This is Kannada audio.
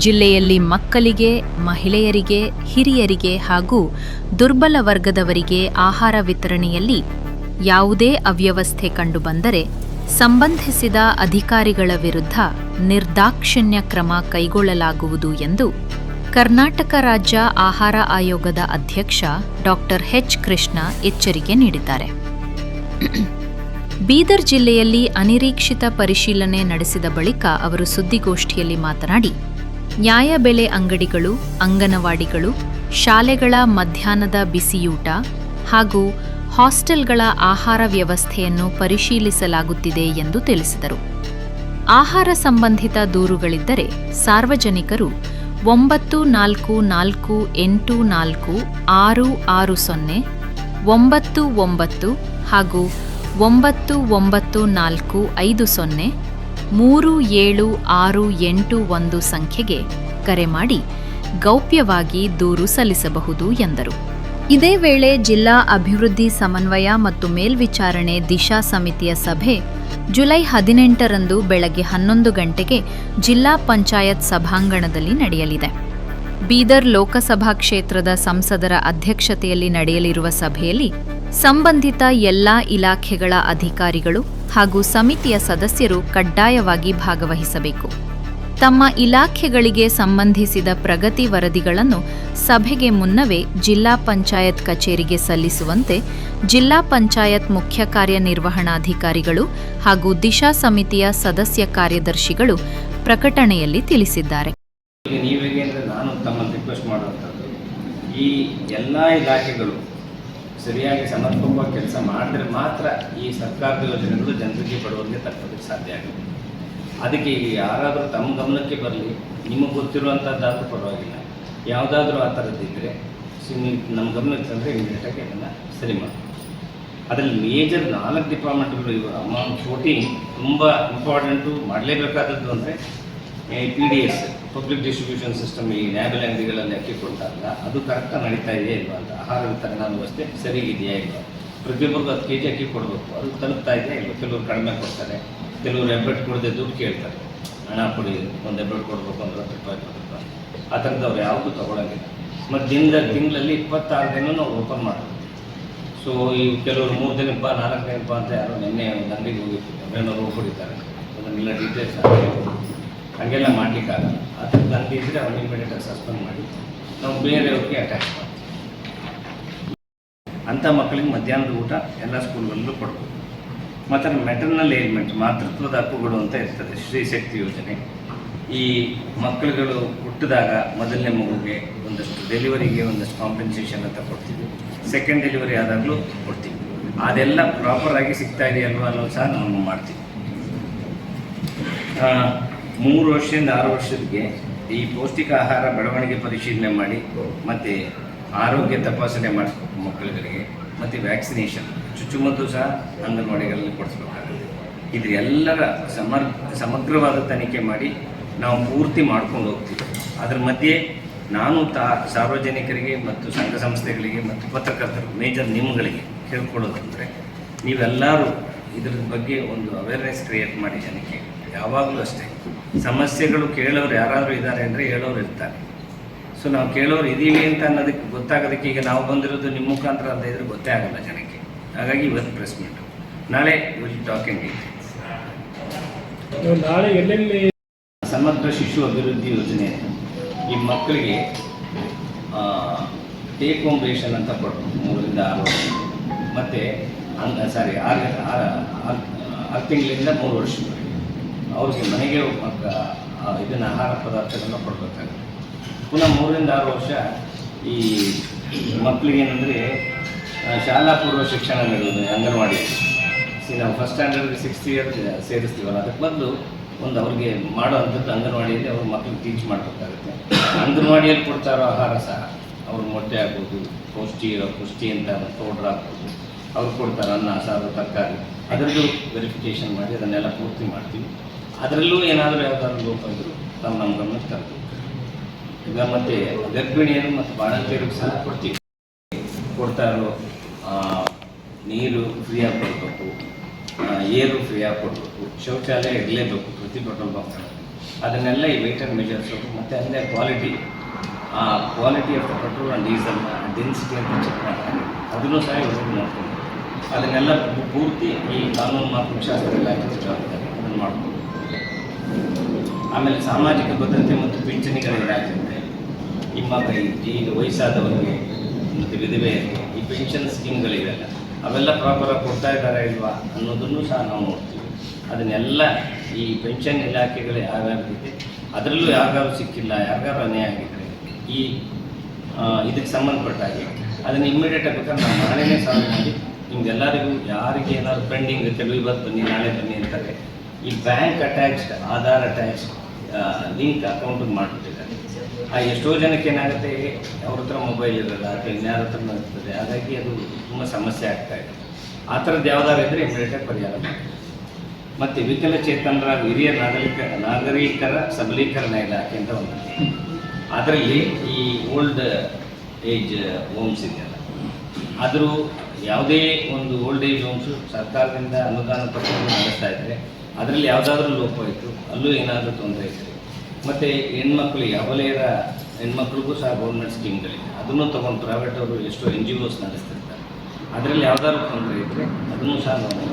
ಜಿಲ್ಲೆಯಲ್ಲಿ ಮಕ್ಕಳಿಗೆ, ಮಹಿಳೆಯರಿಗೆ, ಹಿರಿಯರಿಗೆ ಹಾಗೂ ದುರ್ಬಲ ವರ್ಗದವರಿಗೆ ಆಹಾರ ವಿತರಣೆಯಲ್ಲಿ ಯಾವುದೇ ಅವ್ಯವಸ್ಥೆ ಕಂಡುಬಂದರೆ ಸಂಬಂಧಿಸಿದ ಅಧಿಕಾರಿಗಳ ವಿರುದ್ಧ ನಿರ್ದಾಕ್ಷಿಣ್ಯ ಕ್ರಮ ಕೈಗೊಳ್ಳಲಾಗುವುದು ಎಂದು ಕರ್ನಾಟಕ ರಾಜ್ಯ ಆಹಾರ ಆಯೋಗದ ಅಧ್ಯಕ್ಷ ಡಾಕ್ಟರ್ ಎಚ್. ಕೃಷ್ಣ ಎಚ್ಚರಿಕೆ ನೀಡಿದ್ದಾರೆ. ಬೀದರ್ ಜಿಲ್ಲೆಯಲ್ಲಿ ಅನಿರೀಕ್ಷಿತ ಪರಿಶೀಲನೆ ನಡೆಸಿದ ಬಳಿಕ ಅವರು ಸುದ್ದಿಗೋಷ್ಠಿಯಲ್ಲಿ ಮಾತನಾಡಿ, ನ್ಯಾಯಬೆಲೆ ಅಂಗಡಿಗಳು, ಅಂಗನವಾಡಿಗಳು, ಶಾಲೆಗಳ ಮಧ್ಯಾಹ್ನದ ಬಿಸಿಯೂಟ ಹಾಗೂ ಹಾಸ್ಟೆಲ್ಗಳ ಆಹಾರ ವ್ಯವಸ್ಥೆಯನ್ನು ಪರಿಶೀಲಿಸಲಾಗುತ್ತಿದೆ ಎಂದು ತಿಳಿಸಿದರು. ಆಹಾರ ಸಂಬಂಧಿತ ದೂರುಗಳಿದ್ದರೆ ಸಾರ್ವಜನಿಕರು 94484660 99 ಹಾಗೂ 9945037681 ಸಂಖ್ಯೆಗೆ ಕರೆ ಮಾಡಿ ಗೌಪ್ಯವಾಗಿ ದೂರು ಸಲ್ಲಿಸಬಹುದು ಎಂದರು. ಇದೇ ವೇಳೆ ಜಿಲ್ಲಾ ಅಭಿವೃದ್ಧಿ ಸಮನ್ವಯ ಮತ್ತು ಮೇಲ್ವಿಚಾರಣೆ ದಿಶಾ ಸಮಿತಿಯ ಸಭೆ ಜುಲೈ 18ರಂದು ಬೆಳಗ್ಗೆ 11 ಗಂಟೆಗೆ ಜಿಲ್ಲಾ ಪಂಚಾಯತ್ ಸಭಾಂಗಣದಲ್ಲಿ ನಡೆಯಲಿದೆ. ಬೀದರ್ ಲೋಕಸಭಾ ಕ್ಷೇತ್ರದ ಸಂಸದರ ಅಧ್ಯಕ್ಷತೆಯಲ್ಲಿ ನಡೆಯಲಿರುವ ಸಭೆಯಲ್ಲಿ ಸಂಬಂಧಿತ ಎಲ್ಲಾ ಇಲಾಖೆಗಳ ಅಧಿಕಾರಿಗಳು ಹಾಗೂ ಸಮಿತಿಯ ಸದಸ್ಯರು ಕಡ್ಡಾಯವಾಗಿ ಭಾಗವಹಿಸಬೇಕು. ತಮ್ಮ ಇಲಾಖೆಗಳಿಗೆ ಸಂಬಂಧಿಸಿದ ಪ್ರಗತಿ ವರದಿಗಳನ್ನು ಸಭೆಗೆ ಮುನ್ನವೇ ಜಿಲ್ಲಾ ಪಂಚಾಯತ್ ಕಚೇರಿಗೆ ಸಲ್ಲಿಸುವಂತೆ ಜಿಲ್ಲಾ ಪಂಚಾಯತ್ ಮುಖ್ಯ ಕಾರ್ಯನಿರ್ವಹಣಾಧಿಕಾರಿಗಳು ಹಾಗೂ ದಿಶಾ ಸಮಿತಿಯ ಸದಸ್ಯ ಕಾರ್ಯದರ್ಶಿಗಳು ಪ್ರಕಟಣೆಯಲ್ಲಿ ತಿಳಿಸಿದ್ದಾರೆ. ನಾನು ತಮ್ಮನ್ನು ರಿಕ್ವೆಸ್ಟ್ ಮಾಡುವಂಥದ್ದು, ಈ ಎಲ್ಲ ಇಲಾಖೆಗಳು ಸರಿಯಾಗಿ ಸಮರ್ಪಕವಾಗಿ ಕೆಲಸ ಮಾಡಿದ್ರೆ ಮಾತ್ರ ಈ ಸರ್ಕಾರದ ಯೋಜನೆಗಳು ಜನರಿಗೆ ಬಡವರಿಗೆ ತಲುಪೋದಕ್ಕೆ ಸಾಧ್ಯ ಆಗುತ್ತೆ. ಅದಕ್ಕೆ ಈಗ ಯಾರಾದರೂ ತಮ್ಮ ಗಮನಕ್ಕೆ ಬರಲಿ, ನಿಮಗೆ ಗೊತ್ತಿರುವಂಥದ್ದಾದರೂ ಪರವಾಗಿಲ್ಲ, ಯಾವುದಾದ್ರೂ ಆ ಥರದ್ದಿದ್ದರೆ ನಮ್ಮ ಗಮನಕ್ಕೆ ತಂದರೆ ಇಮಿಡಿಯೇಟಾಗಿ ಅದನ್ನು ಸರಿ ಮಾಡಿ. ಅದರಲ್ಲಿ ಮೇಜರ್ 4 ಡಿಪಾರ್ಟ್ಮೆಂಟ್ಗಳು ಇವು ಅಮೌಂಟ್ 14 ತುಂಬ ಇಂಪಾರ್ಟೆಂಟು ಮಾಡಲೇಬೇಕಾದದ್ದು ಅಂದರೆ PDS ಪಬ್ಲಿಕ್ ಡಿಸ್ಟ್ರಿಬ್ಯೂಷನ್ ಸಿಸ್ಟಮ್, ಈ ನ್ಯಾಯಬೆಲೆ ಅಂಗಡಿಗಳಲ್ಲಿ ಅಕ್ಕಿ ಕೊಡ್ತಾರಲ್ಲ, ಅದು ಕರೆಕ್ಟಾಗಿ ನಡೀತಾ ಇದೆಯಾ ಇಲ್ವಾ ಅಂತ, ಆಹಾರ ವಿತರಣಾ ವ್ಯವಸ್ಥೆ ಸರಿಗಿದೆಯಾ ಇಲ್ವಾ, ಪ್ರತಿಯೊಬ್ಬರಿಗೂ 10 kg ಅಕ್ಕಿ ಕೊಡಬೇಕು, ಅದು ತಲುಪ್ತಾ ಇದೆಯಾ ಇಲ್ವಾ. ಕೆಲವರು ಕಡಿಮೆ ಕೊಡ್ತಾರೆ, ಕೆಲವರು ಹೆಬ್ಬೆಟ್ಟು ಕೊಡದೆ ದುಡ್ಡು ಕೇಳ್ತಾರೆ, ಹಣ ಕೊಡಿ ಒಂದು ಹೆಬ್ಬೆಟ್ಟು ಕೊಡಬೇಕು, 10 ರೂಪಾಯಿ ಕೊಡಬೇಕು, ಆ ಥರದವ್ರು ಯಾವುದು ತೊಗೊಳಂಗಿಲ್ಲ. ಮತ್ತು ತಿಂಗಳಲ್ಲಿ 26 ದಿನ ನಾವು ಓಪನ್ ಮಾಡೋದು. ಸೊ ಈ ಕೆಲವರು 3 ದಿನಪ್ಪ 4 ದಿನಪ್ಪ ಅಂತ ಯಾರೋ ನಿನ್ನೆ ಒಂದು ಅಂಗಡಿಗೆ ಹೋಗಿರ್ತೀವಿ, ಅವೇನೋ ಕೊಡಿತಾರೆ, ಅದನ್ನೆಲ್ಲ ಡೀಟೇಲ್ಸ್ ಹಾಗೆಲ್ಲ ಮಾಡಲಿಕ್ಕಾಗಲ್ಲ. ಆ ಥರದ್ದು ಅಂಗಡಿ ಇದ್ದರೆ ಅವನ್ನ ಇಮಿಡಿಯೇಟಾಗಿ ಸಸ್ಪೆಂಡ್ ಮಾಡಿ ನಾವು ಬೇರೆಯವ್ರಿಗೆ ಅಟ್ಯಾಚ್ ಮಾಡ್ತೀವಿ. ಅಂಥ ಮಕ್ಕಳಿಗೆ ಮಧ್ಯಾಹ್ನದ ಊಟ ಎಲ್ಲ ಸ್ಕೂಲ್ಗಳಲ್ಲೂ ಕೊಡಬೇಕು. ಮತ್ತು ಮೆಟರ್ನಲ್ ಏಜ್ಮೆಂಟ್, ಮಾತೃತ್ವದ ಹಕ್ಕುಗಳು ಅಂತ ಇರ್ತದೆ, ಶ್ರೀ ಶಕ್ತಿ ಯೋಜನೆ. ಈ ಮಕ್ಕಳುಗಳು ಹುಟ್ಟಿದಾಗ ಮೊದಲನೇ ಮಗುಗೆ ಒಂದಷ್ಟು ಡೆಲಿವರಿಗೆ ಒಂದಷ್ಟು ಕಾಂಪೆನ್ಸೇಷನ್ ಅಂತ ಕೊಡ್ತೀವಿ, ಸೆಕೆಂಡ್ ಡೆಲಿವರಿ ಆದಾಗಲೂ ಕೊಡ್ತೀವಿ. ಅದೆಲ್ಲ ಪ್ರಾಪರಾಗಿ ಸಿಗ್ತಾ ಇದೆಯಲ್ವ ಅನ್ನೋದು ಸಹ ನಾವು ಮಾಡ್ತೀವಿ. 3 ವರ್ಷದಿಂದ 6 ವರ್ಷಕ್ಕೆ ಈ ಪೌಷ್ಟಿಕ ಆಹಾರ ಬೆಳವಣಿಗೆ ಪರಿಶೀಲನೆ ಮಾಡಿ ಮತ್ತು ಆರೋಗ್ಯ ತಪಾಸಣೆ ಮಾಡಿಸ್ಬೇಕು ಮಕ್ಕಳುಗಳಿಗೆ. ಮತ್ತು ವ್ಯಾಕ್ಸಿನೇಷನ್, ಚುಚ್ಚುಮದ್ದು ಸಹ ಅಂಗನವಾಡಿಗಳಲ್ಲಿ ಕೊಡಿಸ್ಬೇಕಾಗುತ್ತೆ. ಇದು ಎಲ್ಲರ ಸಮಗ್ರವಾದ ತನಿಖೆ ಮಾಡಿ ನಾವು ಪೂರ್ತಿ ಮಾಡ್ಕೊಂಡು ಹೋಗ್ತೀವಿ. ಅದರ ಮಧ್ಯೆ ನಾನು ಸಾರ್ವಜನಿಕರಿಗೆ ಮತ್ತು ಸಂಘ ಸಂಸ್ಥೆಗಳಿಗೆ ಮತ್ತು ಪತ್ರಕರ್ತರು ಮೇಜರ್ ನಿಮ್ಗಳಿಗೆ ಕೇಳ್ಕೊಳ್ಳೋದಂದರೆ, ನೀವೆಲ್ಲರೂ ಇದ್ರ ಬಗ್ಗೆ ಒಂದು ಅವೇರ್ನೆಸ್ ಕ್ರಿಯೇಟ್ ಮಾಡಿ ಜನಕ್ಕೆ. ಯಾವಾಗಲೂ ಅಷ್ಟೇ, ಸಮಸ್ಯೆಗಳು ಕೇಳೋರು ಯಾರಾದರೂ ಇದ್ದಾರೆ ಅಂದರೆ ಹೇಳೋರು ಇರ್ತಾರೆ. ಸೊ ನಾವು ಕೇಳೋರು ಇದ್ದೀವಿ ಅಂತ ಅನ್ನೋದಕ್ಕೆ ಗೊತ್ತಾಗೋದಕ್ಕೆ ಈಗ ನಾವು ಬಂದಿರೋದು ನಿಮ್ಮ ಮುಖಾಂತರ ಅಂತ ಇದ್ರೆ ಗೊತ್ತೇ ಆಗಲ್ಲ ಜನಕ್ಕೆ. ಹಾಗಾಗಿ ಇವತ್ತು ಪ್ರೆಸ್ ಮೀಟು, ನಾಳೆ ವಿಲ್ ಟಾಕಿಂಗ್ ನಾಳೆ ಎಲ್ಲೆಲ್ಲಿ ಸಮಗ್ರ ಶಿಶು ಅಭಿವೃದ್ಧಿ ಯೋಜನೆ ಈ ಮಕ್ಕಳಿಗೆ ಟೇಕ್ ಹೋಮ್ ರೇಷನ್ ಅಂತ ಕೊಡ್ಬೋದು 3 ರಿಂದ 6 ವರ್ಷ, ಮತ್ತು 6 ತಿಂಗಳಿಂದ 3 ವರ್ಷದವರೆಗೆ ಅವ್ರಿಗೆ ಮನೆಗೆ ಇದನ್ನು ಆಹಾರ ಪದಾರ್ಥಗಳನ್ನ ಕೊಡಬೇಕಾಗುತ್ತೆ. ಪುನಃ 3 ರಿಂದ 6 ವರ್ಷ ಈ ಮಕ್ಕಳಿಗೇನೆಂದರೆ ಶಾಲಾ ಪೂರ್ವ ಶಿಕ್ಷಣ ನೀಡೋದು ಅಂಗನವಾಡಿಯಲ್ಲಿ. ನಾವು ಫಸ್ಟ್ ಸ್ಟ್ಯಾಂಡರ್ಡ್ಗೆ 6th ಇಯರ್ ಸೇರಿಸ್ತೀವಲ್ಲ, ಅದಕ್ಕೆ ಬದಲು ಒಂದು ಅವ್ರಿಗೆ ಮಾಡೋ ಅಂಥದ್ದು ಅಂಗನವಾಡಿಯಲ್ಲಿ ಅವ್ರ ಮಕ್ಕಳಿಗೆ ಟೀಚ್ ಮಾಡಬೇಕಾಗುತ್ತೆ. ಅಂಗನವಾಡಿಯಲ್ಲಿ ಕೊಡ್ತಾ ಇರೋ ಆಹಾರ ಸಹ ಅವ್ರ ಮೊಟ್ಟೆ ಆಗ್ಬೋದು, ಪುಷ್ಟಿ ಅಂತ ಪೌಡ್ರ್ ಆಗ್ಬೋದು, ಅವ್ರು ಕೊಡ್ತಾರೆ ಅನ್ನ, ಸಾರು, ತರಕಾರಿ, ಅದರದ್ದು ವೆರಿಫಿಕೇಷನ್ ಮಾಡಿ ಅದನ್ನೆಲ್ಲ ಪೂರ್ತಿ ಮಾಡ್ತೀವಿ. ಅದರಲ್ಲೂ ಏನಾದರೂ ಯಾವುದಾದ್ರೂ ಲೋಪ ಇದ್ದರೂ ನಾವು ನಮ್ಮ ಗಮನಕ್ಕೆ ತರ್ತೀವಿ. ಈಗ ಮತ್ತು ಗರ್ಭಿಣಿಯರು ಮತ್ತು ಬಾಣಂತಿಯರಿಗೂ ಸಹ ಕೊಡ್ತಾ ಇರೋ ನೀರು ಫ್ರೀಯಾಗಿ ಕೊಡಬೇಕು, ಏರು ಫ್ರೀಯಾಗಿ ಕೊಡಬೇಕು, ಶೌಚಾಲಯ ಇರಲೇಬೇಕು ಪ್ರತಿ ಪೆಟ್ರೋಲ್ ಬಂಕ್. ಅದನ್ನೆಲ್ಲ ಈ ವೆಯ್ಟ್ ಆ್ಯಂಡ್ ಮೆಜರ್ಸು ಮತ್ತು ಅಂದರೆ quality of the petrol and ಡೀಸೆಲ್ನ ಡೆನ್ಸಿಟಿ ಅಂತ ಚೆಕ್ ಮಾಡ್ತಾರೆ, ಅದನ್ನು ಸಹ ಇವರು ನೋಡ್ಕೊಂಡು ಅದನ್ನೆಲ್ಲ ಪೂರ್ತಿ ಈ ಕಾನೂನು ಮತ್ತು ಶಾಸ್ತ್ರ ಇಲಾಖೆ ಜವಾಬ್ದಾರಿ ಅದನ್ನು ಮಾಡ್ಕೊಂಡು. ಆಮೇಲೆ ಸಾಮಾಜಿಕ ಭದ್ರತೆ ಮತ್ತು ಪಿಂಚಣಿಗಳ ಇಲಾಖೆ ಅಂತ ಈಗ ವಯಸ್ಸಾದವರಿಗೆ ಮತ್ತು ವಿಧವೆಯರಿಗೆ ಈ ಪೆನ್ಷನ್ ಸ್ಕೀಮ್ಗಳಿವೆಲ್ಲ ಅವೆಲ್ಲ ಪ್ರಾಪರಾಗಿ ಕೊಡ್ತಾ ಇದ್ದಾರಾ ಇಲ್ವಾ ಅನ್ನೋದನ್ನು ಸಹ ನಾವು ನೋಡ್ತೀವಿ. ಅದನ್ನೆಲ್ಲ ಈ ಪೆನ್ಷನ್ ಇಲಾಖೆಗಳು ಯಾವ್ಯಾವಿದೆ ಅದರಲ್ಲೂ ಯಾವ್ಯಾವ ಸಿಕ್ಕಿಲ್ಲ, ಯಾರ್ಯಾರು ಅನ್ಯಾಯ ಆಗಿದ್ದರೆ ಈ ಇದಕ್ಕೆ ಸಂಬಂಧಪಟ್ಟ ಹಾಗೆ ಅದನ್ನು ಇಮ್ಮಿಡಿಯೇಟಾಗಿ ಬೇಕಾದ್ರೆ ನಾವು ನಾಳೆನೇ ಸಾಲ್ವ್ ಮಾಡಿ ನಿಮ್ಗೆಲ್ಲರಿಗೂ ಯಾರಿಗೆ ಏನಾದ್ರು ಪೆಂಡಿಂಗ್ ಕೆಲವು ಇವತ್ತು ಬನ್ನಿ ನಾಳೆ ಬನ್ನಿ ಅಂತಾರೆ, ಈ bank attached Aadhaar attached link ಅಕೌಂಟಿಗೆ ಮಾಡಿಬಿಟ್ಟಿದ್ದಾರೆ. ಎಷ್ಟೋ ಜನಕ್ಕೆ ಏನಾಗುತ್ತೆ, ಅವ್ರ ಹತ್ರ ಮೊಬೈಲ್ ಇರೋಲ್ಲ ಅಥವಾ ಇನ್ಯಾರ ಹತ್ರ ಇರ್ತದೆ, ಹಾಗಾಗಿ ಅದು ತುಂಬ ಸಮಸ್ಯೆ ಆಗ್ತಾಯಿದೆ. ಆ ಥರದ್ದು ಯಾವ್ದಾದ್ರು ಇದ್ದರೆ ಇಮಿಡಿಯೇಟಾಗಿ ಪರಿಹಾರ ಮಾಡಿ. ಮತ್ತು ವಿಕಲಚೇತನರ ಹಿರಿಯ ನಾಗರಿಕರ ಸಬಲೀಕರಣ ಇಲಾಖೆ ಅಂತ ಒಂದು, ಅದರಲ್ಲಿ ಈ ಓಲ್ಡ್ ಏಜ್ ಹೋಮ್ಸ್ ಇದೆಯಲ್ಲ, ಆದರೂ ಯಾವುದೇ ಒಂದು ಓಲ್ಡ್ ಏಜ್ ಹೋಮ್ಸು ಸರ್ಕಾರದಿಂದ ಅನುದಾನ ಪತ್ರವನ್ನು ನಡೆಸ್ತಾ ಇದ್ದರೆ ಅದರಲ್ಲಿ ಯಾವುದಾದ್ರೂ ಲೋಪ ಇತ್ತು, ಅಲ್ಲೂ ಏನಾದರೂ ತೊಂದರೆ ಇತ್ತು. ಮತ್ತು ಹೆಣ್ಮಕ್ಳಿಗೆ ಅಬಲೆಯರ ಹೆಣ್ಮಕ್ಳಿಗೂ ಸಹ ಗೌರ್ಮೆಂಟ್ ಸ್ಕೀಮ್ಗಳಿದೆ, ಅದನ್ನು ತೊಗೊಂಡು ಪ್ರೈವೇಟ್ ಅವರು ಎಷ್ಟೋ NGOs ನಡೆಸ್ತಿರ್ತಾರೆ. ಅದರಲ್ಲಿ ಯಾವುದಾದ್ರೂ ತೊಂದರೆ ಇದ್ದರೆ ಅದನ್ನು ಸಹ ನಾವು